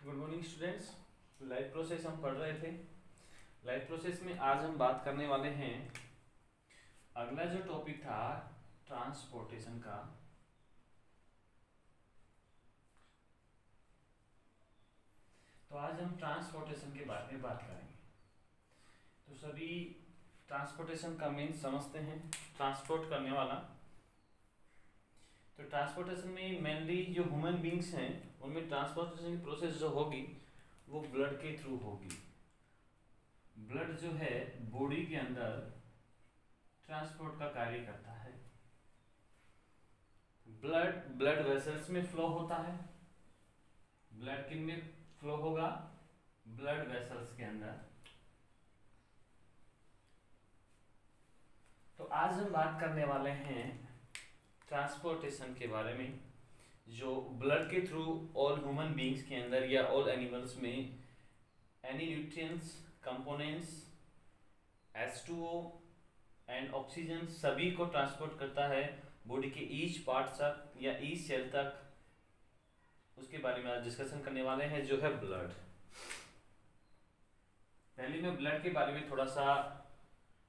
Good morning students. Life process हम पढ़ रहे थे। लाइफ प्रोसेस में आज हम बात करने वाले हैं, अगला जो टॉपिक था ट्रांसपोर्टेशन का। तो आज हम ट्रांसपोर्टेशन के बारे में बात करेंगे। तो सभी ट्रांसपोर्टेशन का मीन समझते हैं, ट्रांसपोर्ट करने वाला। तो ट्रांसपोर्टेशन में मेनली जो ह्यूमन बींग्स हैं उनमें ट्रांसपोर्टेशन की प्रोसेस जो होगी वो ब्लड के थ्रू होगी। ब्लड जो है बॉडी के अंदर ट्रांसपोर्ट का कार्य करता है। ब्लड वेसल्स में फ्लो होता है। ब्लड किन में फ्लो होगा? ब्लड वेसल्स के अंदर। तो आज हम बात करने वाले हैं ट्रांसपोर्टेशन के बारे में, जो ब्लड के थ्रू ऑल ह्यूमन बींग्स के अंदर या ऑल एनिमल्स में any nutrients, components, H2O and oxygen सभी को ट्रांसपोर्ट करता है बॉडी के ईच पार्ट तक या ईच सेल तक। उसके बारे में आज डिस्कशन करने वाले हैं, जो है ब्लड। पहले मैं ब्लड के बारे में थोड़ा सा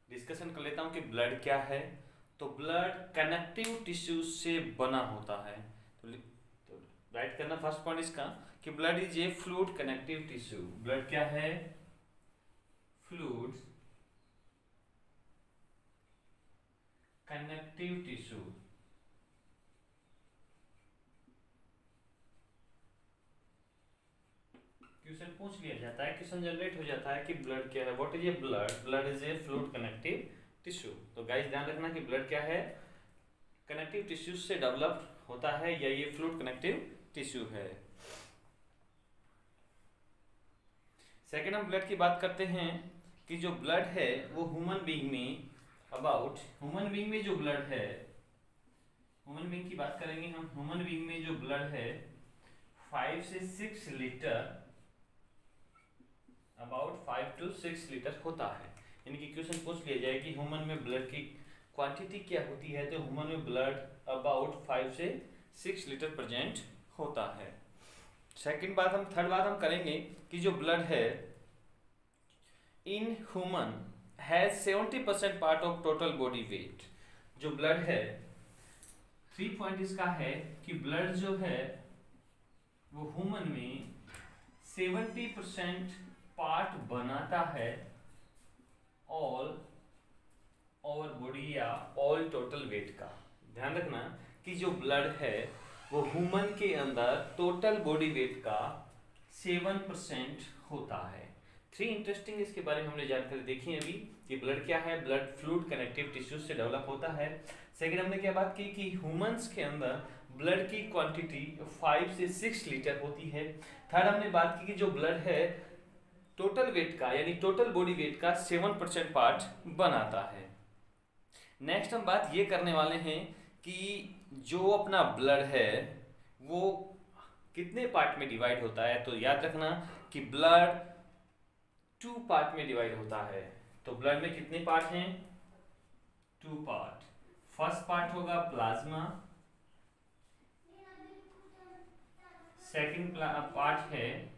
डिस्कशन कर लेता हूं कि ब्लड क्या है। तो ब्लड कनेक्टिव टिश्यूज से बना होता है। तो राइट करना फर्स्ट पॉइंट इसका कि blood is a fluid connective tissue. Blood क्या है? Fluid connective tissue. क्वेश्चन पूछ लिया जाता है, क्वेश्चन जनरेट हो जाता है कि ब्लड क्या है, what is a blood? Blood is a fluid connective tissue. तो गाइस ध्यान रखना कि ब्लड क्या है, कनेक्टिव टिश्यू से डेवलप होता है या ये फ्लूइड कनेक्टिव टिश्यू है। सेकेंड हम ब्लड की बात करते हैं कि जो ब्लड है वो ह्यूमन बीइंग में ह्यूमन बीइंग में जो ब्लड है, ह्यूमन बीइंग की बात करेंगे हम। ह्यूमन बीइंग में जो ब्लड है 5 से 6 लीटर, अबाउट 5 to 6 लीटर होता है। यानी कि क्वेश्चन पूछ लिया जाए कि ह्यूमन में ब्लड की क्वांटिटी क्या होती है, तो ह्यूमन में ब्लड अबाउट 5 से 6 लीटर प्रेजेंट होता है। थर्ड बात हम करेंगे कि जो ब्लड है in human has 70% part of total body weight. जो ब्लड है, 3 पॉइंट इसका है कि ब्लड जो है वो ह्यूमन में 70% पार्ट बनाता है ऑल ओवर बॉडी या ऑल टोटल वेट का। ध्यान रखना कि जो ब्लड है वो ह्यूमन के अंदर टोटल बॉडी वेट का 7% होता है। 3 इंटरेस्टिंग इसके बारे में हमने जानकारी देखी है अभी कि ब्लड क्या है। ब्लड फ्लूइड कनेक्टिव टिश्यू से डेवलप होता है। सेकेंड हमने क्या बात की कि ह्यूमंस के अंदर ब्लड की क्वांटिटी 5 से 6 लीटर होती है। थर्ड हमने बात की कि जो ब्लड है टोटल वेट का यानी टोटल बॉडी वेट का 7% पार्ट बनाता है। नेक्स्ट हम बात ये करने वाले हैं कि जो अपना ब्लड है वो कितने पार्ट में डिवाइड होता है। तो याद रखना कि ब्लड 2 पार्ट में डिवाइड होता है। तो ब्लड में कितने पार्ट हैं? 2 पार्ट। फर्स्ट पार्ट होगा प्लाज्मा, सेकंड पार्ट है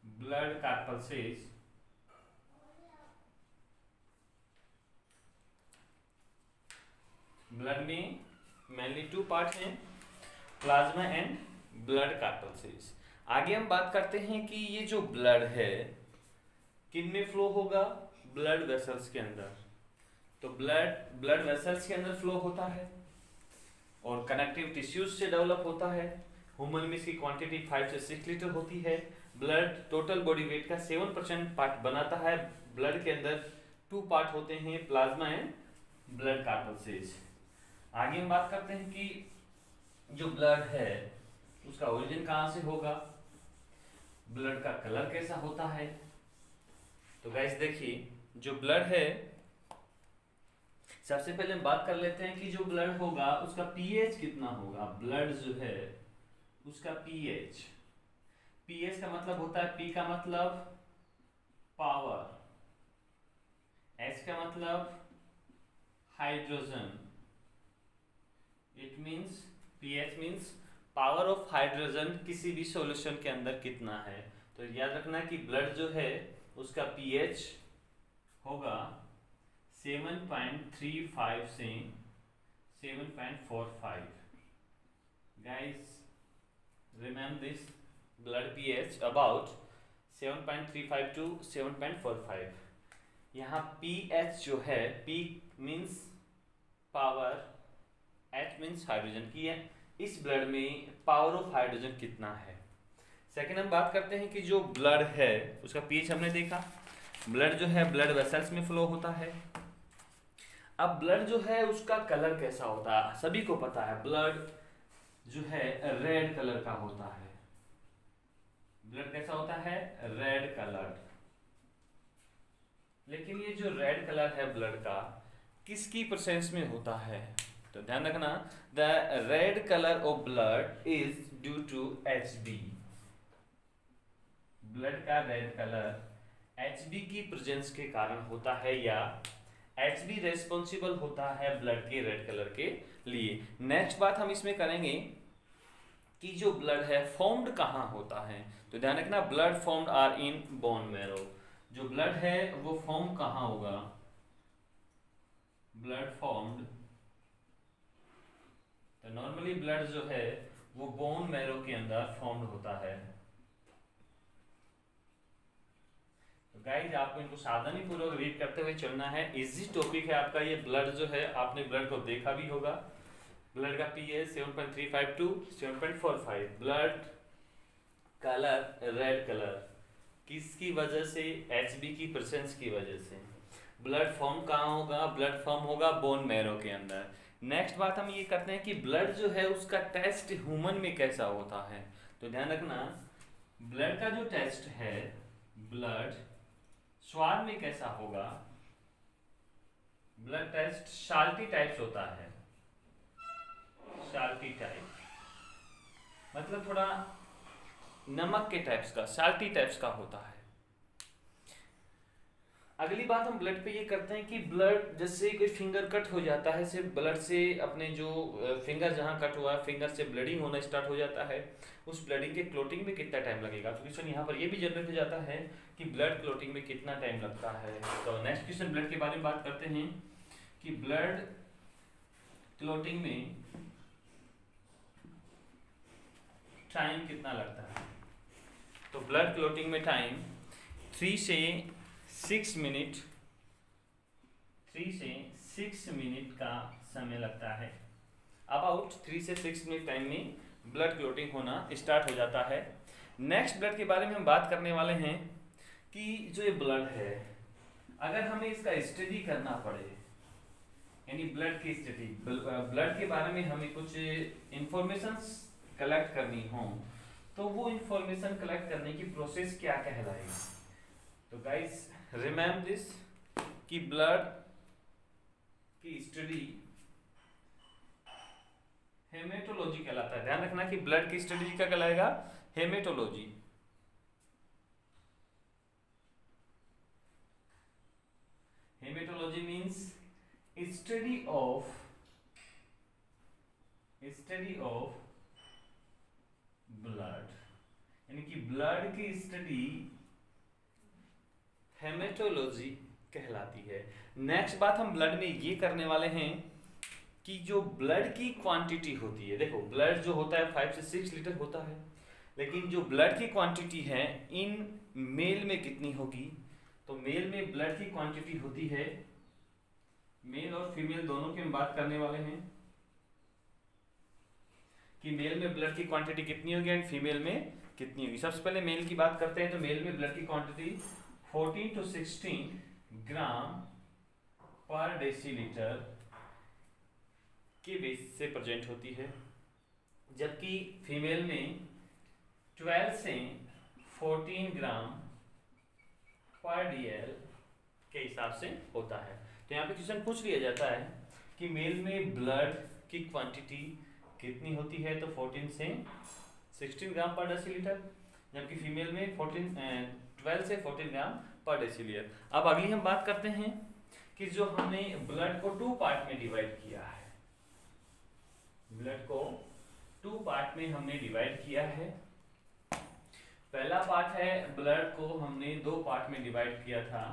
ब्लड कार्पल्सेस, ब्लड में मेनली 2 पार्ट हैं, प्लाज्मा एंड ब्लड कार्पल्सेस। आगे हम बात करते हैं कि ये जो ब्लड है किन में फ्लो होगा? ब्लड वेसल्स के अंदर। तो ब्लड वेसल्स के अंदर फ्लो होता है और कनेक्टिव टिश्यूज से डेवलप होता है। ह्यूमन में इसकी क्वांटिटी 5 से 6 लीटर होती है। ब्लड टोटल बॉडी वेट का 7% पार्ट बनाता है। ब्लड के अंदर 2 पार्ट होते हैं, प्लाज्मा एंड ब्लड कार्पल्सेस। आगे हम बात करते हैं कि जो ब्लड है उसका ओरिजिन कहाँ से होगा, ब्लड का कलर कैसा होता है। तो गाइस देखिए, जो ब्लड है सबसे पहले हम बात कर लेते हैं कि जो ब्लड होगा उसका पीएच कितना होगा। ब्लड जो है उसका पीएच का मतलब होता है, पी का मतलब पावर, एच का मतलब hydrogen, it means pH means power of hydrogen किसी भी सॉल्यूशन के अंदर कितना है। तो याद रखना कि ब्लड जो है उसका पीएच होगा 7.35 से 7.45। Guys remember this, blood pH about 7.35 to 7.45। यहाँ पीएच जो है, P means power, H means hydrogen की है, इस ब्लड में पावर ऑफ हाइड्रोजन कितना है। सेकेंड हम बात करते हैं कि जो ब्लड है उसका पीएच हमने देखा। ब्लड जो है ब्लड वेसल्स में फ्लो होता है। अब ब्लड जो है उसका कलर कैसा होता है, सभी को पता है ब्लड जो है रेड कलर का होता है। ब्लड कैसा होता है, रेड कलर। लेकिन ये जो रेड कलर है ब्लड का किसकी प्रेजेंस में होता है, तो ध्यान रखना, the red colour of blood is due to Hb। Blood का रेड कलर Hb की प्रेजेंस के कारण होता है, या Hb रेस्पॉन्सिबल होता है ब्लड के रेड कलर के लिए। नेक्स्ट बात हम इसमें करेंगे कि जो ब्लड है फॉर्म्ड कहाँ होता है, तो ध्यान रखना blood formed are in bone marrow. जो ब्लड है वो फॉर्म कहाँ होगा, ब्लड फॉर्म्ड, तो नॉर्मली ब्लड जो है वो बोन मैरो के अंदर फॉर्म्ड होता है। तो गाइस आपको इनको सावधानी पूर्वक रीड करते हुए चलना है। इजी टॉपिक है आपका ये। ब्लड जो है आपने ब्लड को देखा भी होगा। ब्लड का pH 7.35 to 7.45। Blood colour red colour किसकी वजह से, Hb की प्रेजेंस की वजह से। ब्लड फॉर्म कहाँ होगा, ब्लड फॉर्म होगा बोन मैरो के अंदर। नेक्स्ट बात हम ये करते हैं कि ब्लड जो है उसका टेस्ट ह्यूमन में कैसा होता है, तो ध्यान रखना ब्लड का जो टेस्ट है, ब्लड स्वाद में कैसा होगा। ब्लड टेस्ट साल्टी टाइप्स होता है, साल्टी टाइप मतलब थोड़ा नमक के टाइप्स का, साल्टी टाइप्स का होता है। अगली बात हम ब्लड पे ये करते हैं कि ब्लड जैसे कोई फिंगर कट हो जाता है, सिर्फ ब्लड से अपने जो फिंगर जहाँ कट हुआ है फिंगर से ब्लीडिंग होना स्टार्ट हो जाता है, उस ब्लीडिंग के क्लोटिंग में कितना टाइम लगेगा। तो क्वेश्चन यहाँ पर ये भी जनरेट हो जाता है कि ब्लड क्लोटिंग में कितना टाइम लगता है। तो नेक्स्ट क्वेश्चन ब्लड के बारे में बात करते हैं कि ब्लड क्लोटिंग में टाइम कितना लगता है। तो ब्लड क्लोटिंग में टाइम 3 से 6 मिनट, 3 से 6 मिनट का समय लगता है। अबाउट 3 से 6 मिनट टाइम में ब्लड क्लोटिंग होना स्टार्ट हो जाता है। नेक्स्ट ब्लड के बारे में हम बात करने वाले हैं कि जो ये ब्लड है अगर हमें इसका स्टडी करना पड़े, यानी ब्लड की स्टडी, ब्लड के बारे में हमें कुछ इंफॉर्मेशन कलेक्ट करनी हो, तो वो इंफॉर्मेशन कलेक्ट करने की प्रोसेस क्या कहलाएगी। तो गाइस रिमेम्बर दिस कि ब्लड की स्टडी हेमेटोलॉजी कहलाता है। ध्यान रखना कि ब्लड की स्टडी क्या कहलाएगा, haematology. Haematology means study of blood, यानी कि ब्लड की स्टडी हेमेटोलॉजी कहलाती है। नेक्स्ट बात हम ब्लड में ये करने वाले हैं कि जो ब्लड की क्वांटिटी होती है, देखो ब्लड जो होता है 5 से 6 लीटर होता है, लेकिन जो ब्लड की क्वांटिटी है इन मेल में कितनी होगी। तो मेल में ब्लड की क्वांटिटी होती है, मेल और फीमेल दोनों की हम बात करने वाले हैं कि मेल में ब्लड की क्वांटिटी कितनी होगी एंड फीमेल में कितनी होगी। सबसे पहले मेल की बात करते हैं। तो मेल में ब्लड की क्वांटिटी 14 to 16 ग्राम पर डेसीलीटर के बेस से प्रेजेंट होती है, जबकि फीमेल में 12 से 14 ग्राम पर डीएल के हिसाब से होता है। तो यहाँ पे क्वेश्चन पूछ लिया जाता है कि मेल में ब्लड की क्वांटिटी कितनी होती है, तो 14 से 16 ग्राम पर डेसीलीटर, जबकि फीमेल में 12 से 14 ग्राम पर डेसीलीटर। अब अगली हम बात करते हैं कि जो हमने ब्लड को 2 पार्ट में डिवाइड किया है, ब्लड को 2 पार्ट में हमने डिवाइड किया है। पहला पार्ट है ब्लड को हमने 2 पार्ट में डिवाइड किया था।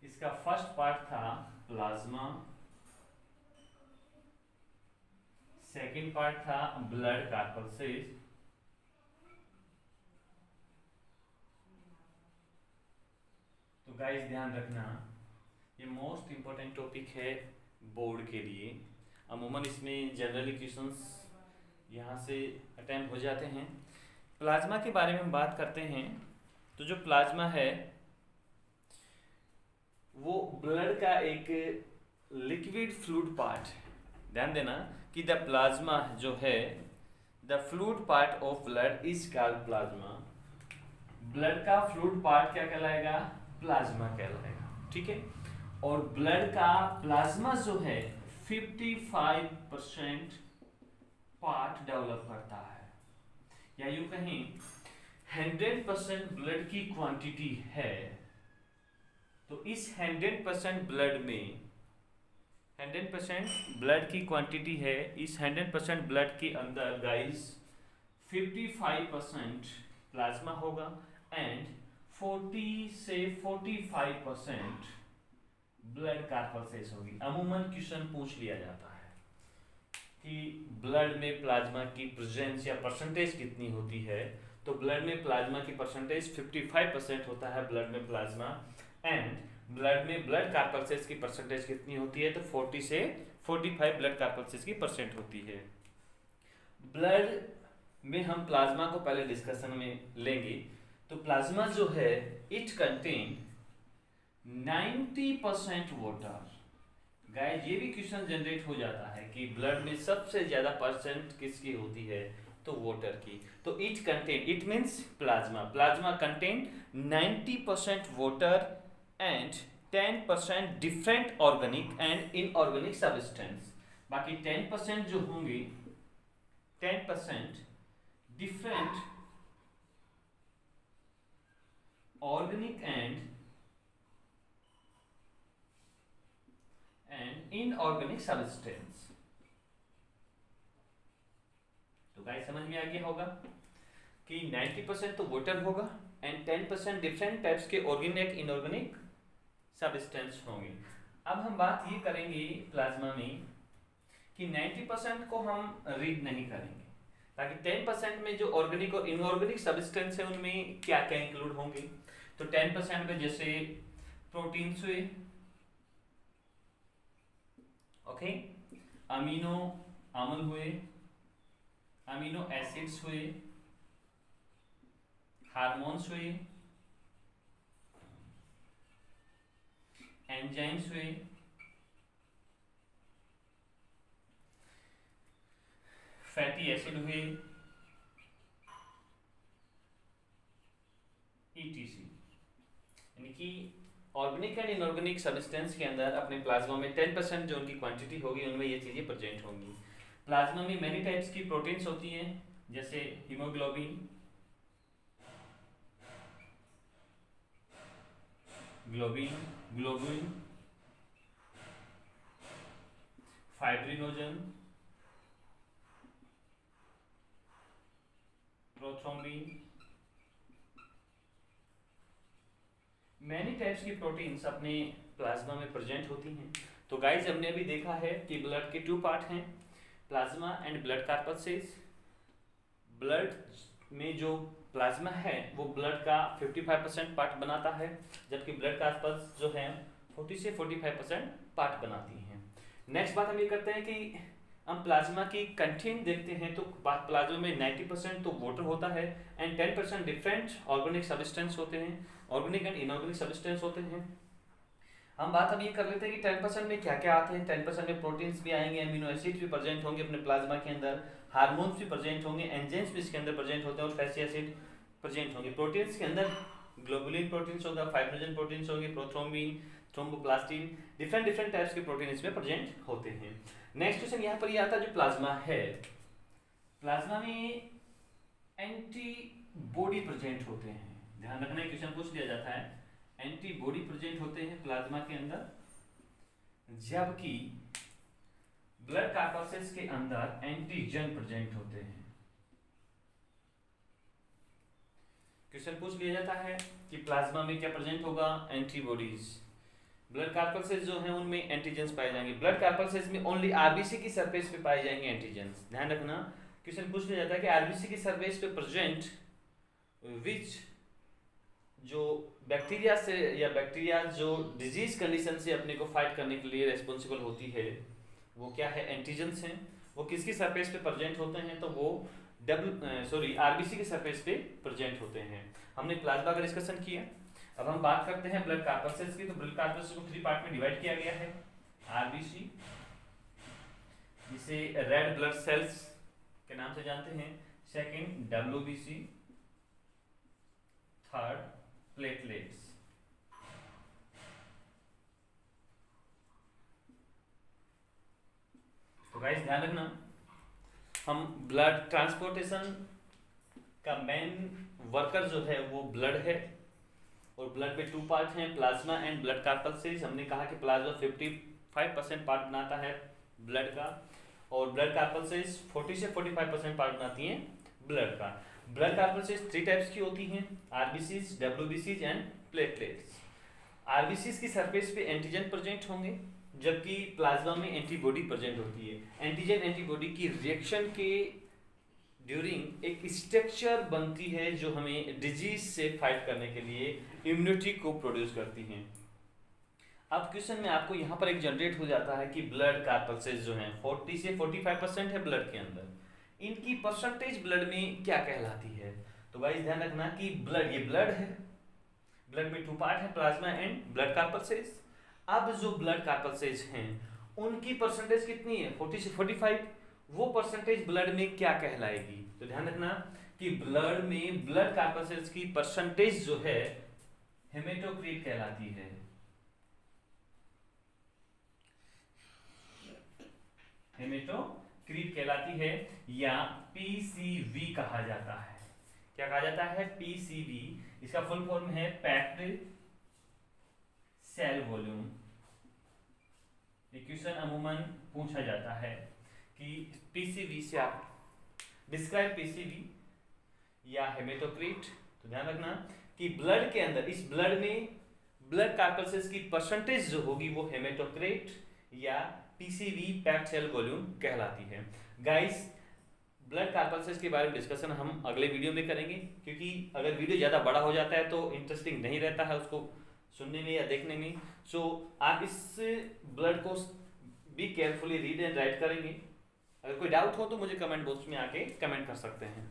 इसका फर्स्ट पार्ट था प्लाज्मा, सेकेंड पार्ट था ब्लड कार्पल्सेस। तो गाइस ध्यान रखना, ये मोस्ट इंपॉर्टेंट टॉपिक है बोर्ड के लिए। अमूमन इसमें जनरली क्वेश्चंस यहाँ से अटेम्प्ट हो जाते हैं। प्लाज्मा के बारे में हम बात करते हैं। तो जो प्लाज्मा है वो ब्लड का एक लिक्विड फ्लूइड पार्ट है। ध्यान देना कि द प्लाज्मा जो है, the fluid part of blood is called plasma. Blood का फ्लूइड पार्ट क्या कहलाएगा? प्लाज्मा कहलाएगा, ठीक है। और ब्लड का प्लाज्मा जो है 55% पार्ट डेवलप करता है, या यूं कहें 100% ब्लड की क्वांटिटी है। तो इस 100% ब्लड में 100% ब्लड की क्वांटिटी है, इस 100% ब्लड के अंदर गाइस 55% प्लाज्मा होगा एंड 40 से 45% ब्लड कार्पल्सेस होगी। अमूमन क्वेश्चन पूछ लिया जाता है कि ब्लड में प्लाज्मा की प्रेजेंस या परसेंटेज कितनी होती है। तो ब्लड में प्लाज्मा की परसेंटेज 55% होता है ब्लड में प्लाज्मा, एंड ब्लड में ब्लड कार्पल्सेस की परसेंटेज कितनी होती है? तो 40 से 45 ब्लड कार्पल्सेस की परसेंट होती है। ब्लड में हम प्लाज्मा को पहले डिस्कशन में लेंगे। तो प्लाज्मा जो है इट कंटेन 90% वाटर। गाइस ये भी क्वेश्चन जनरेट हो जाता है कि ब्लड में सबसे ज्यादा परसेंट किसकी होती है? तो वाटर की। तो it contain, it means plasma contain 90% water and 10% different organic and inorganic substance. बाकी 10% जो होंगे 10% different organic and inorganic substance. तो गाइस समझ में आ गया होगा कि 90% तो वाटर होगा एंड 10% डिफरेंट टाइप्स के ऑर्गेनिक इनऑर्गेनिक सब्सटेंस होंगे। अब हम बात ये करेंगे प्लाज्मा में कि 90% को हम रीड नहीं करेंगे, ताकि 10% में जो ऑर्गेनिक और इनऑर्गेनिक सब्सटेंस है उनमें क्या क्या इंक्लूड होंगे। तो 10% में जैसे प्रोटीन्स हुए, ओके, अमीनो अम्ल हुए, अमीनो एसिड्स हुए, हार्मोन्स हुए, एंजाइम्स हुए, फैटी एसिड हुए, ईटीसी। यानी कि ऑर्गेनिक एंड इनऑर्गेनिक सब्सटेंस के अंदर अपने प्लाज्मा में 10% जो उनकी क्वांटिटी होगी उनमें ये चीजें प्रेजेंट होंगी। प्लाज्मा में मेनी टाइप्स की प्रोटीन्स होती हैं, जैसे haemoglobin, globulin, fibrinogen, prothrombin. Many types की प्रोटीन्स अपने प्लाज्मा में प्रेजेंट होती हैं। तो गाइस हमने अभी देखा है कि ब्लड के 2 पार्ट हैं, प्लाज्मा एंड ब्लड कार्पल्सेस। ब्लड में जो प्लाज्मा है वो ब्लड का 55% पार्ट बनाता है, जबकि ब्लड कार्पल्स जो है 40 से 45% पार्ट बनाती हैं। नेक्स्ट बात हम ये करते हैं कि हम प्लाज्मा की कंटेंट देखते हैं। तो प्लाज्मा में 90% तो वाटर होता है एंड 10% डिफरेंट ऑर्गेनिक सब्सटेंस होते हैं, ऑर्गेनिक एंड इनऑर्गेनिक सब्सटेंस होते हैं। हम बात अब ये कर लेते हैं कि 10% में क्या क्या आते हैं। 10% में प्रोटीन्स भी आएंगे, अमीनो एसिड्स भी प्रेजेंट होंगे अपने प्लाज्मा के अंदर, हार्मोन्स भी प्रेजेंट होंगे, एंजाइम्स भी इसके अंदर प्रेजेंट होते हैं और फैटी एसिड प्रेजेंट होंगे। प्रोटीन्स के अंदर ग्लोबुलिन प्रोटीन्स होगा, फाइब्रिनोजन प्रोटीन्स होंगे, प्रोथ्रोम्बिन, थ्रोम्बोप्लास्टिन, डिफरेंट टाइप्स के प्रोटीन इसमें प्रेजेंट होते हैं। नेक्स्ट क्वेश्चन यहाँ पर ये आता है, जो प्लाज्मा है, प्लाज्मा में एंटीबॉडी प्रेजेंट होते हैं। ध्यान रखना, क्वेश्चन पूछ लिया जाता है, एंटीबॉडी प्रेजेंट होते हैं प्लाज्मा के अंदर, जबकि ब्लड कार्पल्सेस के अंदर एंटीजन प्रेजेंट होते हैं। क्वेश्चन पूछ लिया जाता है कि प्लाज्मा में क्या प्रेजेंट होगा, एंटीबॉडीज। ब्लड कार्पल्सेस जो हैं उनमें एंटीजेंस पाए जाएंगे। ब्लड कार्पल्सेस में ओनली आरबीसी की सरफेस पे पाए जाएंगे एंटीजेंस। ध्यान रखना, क्वेश्चन पूछ लिया जाता है कि आरबीसी की सरफेस पे प्रेजेंट विच जो बैक्टीरिया से या बैक्टीरिया जो डिजीज कंडीशन से अपने को फाइट करने के लिए रेस्पॉन्सिबल होती है वो क्या है, एंटीजेंस हैं। वो किसकी सरफेस पे प्रेजेंट होते हैं, तो वो आरबीसी के सरफेस पे प्रेजेंट होते हैं। हमने प्लाज्मा का डिस्कशन किया। अब हम बात करते हैं ब्लड कार्पल्सेस की। तो ब्लड कार्पल्सेस को 3 पार्ट में डिवाइड किया गया है। आरबीसी, जिसे रेड ब्लड सेल्स के नाम से जानते हैं। Second WBC, third platelets. तो गाइस ध्यान रखना, हम ब्लड ट्रांसपोर्टेशन का मेन वर्कर जो है वो ब्लड है। और ब्लड में 2 पार्ट हैं, प्लाज्मा एंड ब्लड कार्पल्सेस। हमने कहा कि प्लाज्मा 55% पार्ट बनाता है ब्लड का, और ब्लड कार्पल्सेस 40 से 45% पार्ट बनाती हैं ब्लड का। ब्लड कार्पल्सेस 3 टाइप्स की होती हैं, आरबीसीज, डब्ल्यूबीसीज एंड प्लेटलेट्स। आरबीसीज की सरफेस पे एंटीजन प्रेजेंट होंगे, जबकि प्लाज्मा में एंटीबॉडी प्रेजेंट होती है। एंटीजन एंटीबॉडी की रिएक्शन के ड्यूरिंग एक स्ट्रक्चर बनती है जो हमें डिजीज से फाइट करने के लिए इम्यूनिटी को प्रोड्यूस करती हैं। अब क्वेश्चन में आपको यहाँ पर एक जनरेट हो जाता है कि ब्लड कार्पल्सेस जो हैं 40 से 45% है ब्लड के अंदर, इनकी परसेंटेज ब्लड में क्या कहलाती है। तो भाई ध्यान रखना कि ब्लड, ये ब्लड है, ब्लड में 2 पार्ट है, प्लाज्मा एंड ब्लड कार्पल्सेस। अब जो ब्लड कार्पल्सेस हैं उनकी परसेंटेज कितनी है, 40 से 45, वो परसेंटेज ब्लड में क्या कहलाएगी। तो ध्यान रखना कि ब्लड में ब्लड कार्पल्सेस की परसेंटेज जो है हेमेटोक्रीट कहलाती है। हेमेटोक्रीट कहलाती है, या पीसीवी कहा जाता है। क्या कहा जाता है, पीसीवी। इसका फुल फॉर्म है पैक्ड सेल वॉल्यूम। क्वेश्चन अमूमन पूछा जाता है कि पीसीवी से आप डिस्क्राइब पीसीवी या हेमेटोक्रीट। तो ध्यान रखना कि ब्लड के अंदर, इस ब्लड में ब्लड कार्पल्सेस की परसेंटेज जो होगी वो हेमेटोक्रीट या पीसीवी पैक्ड सेल वॉल्यूम कहलाती है। गाइस, ब्लड कार्पल्सेस के बारे में डिस्कशन हम अगले वीडियो में करेंगे, क्योंकि अगर वीडियो ज़्यादा बड़ा हो जाता है तो इंटरेस्टिंग नहीं रहता है उसको सुनने में या देखने में। सो आप इस ब्लड को भी केयरफुली रीड एंड राइट करेंगे। अगर कोई डाउट हो तो मुझे कमेंट बॉक्स में आके कमेंट कर सकते हैं।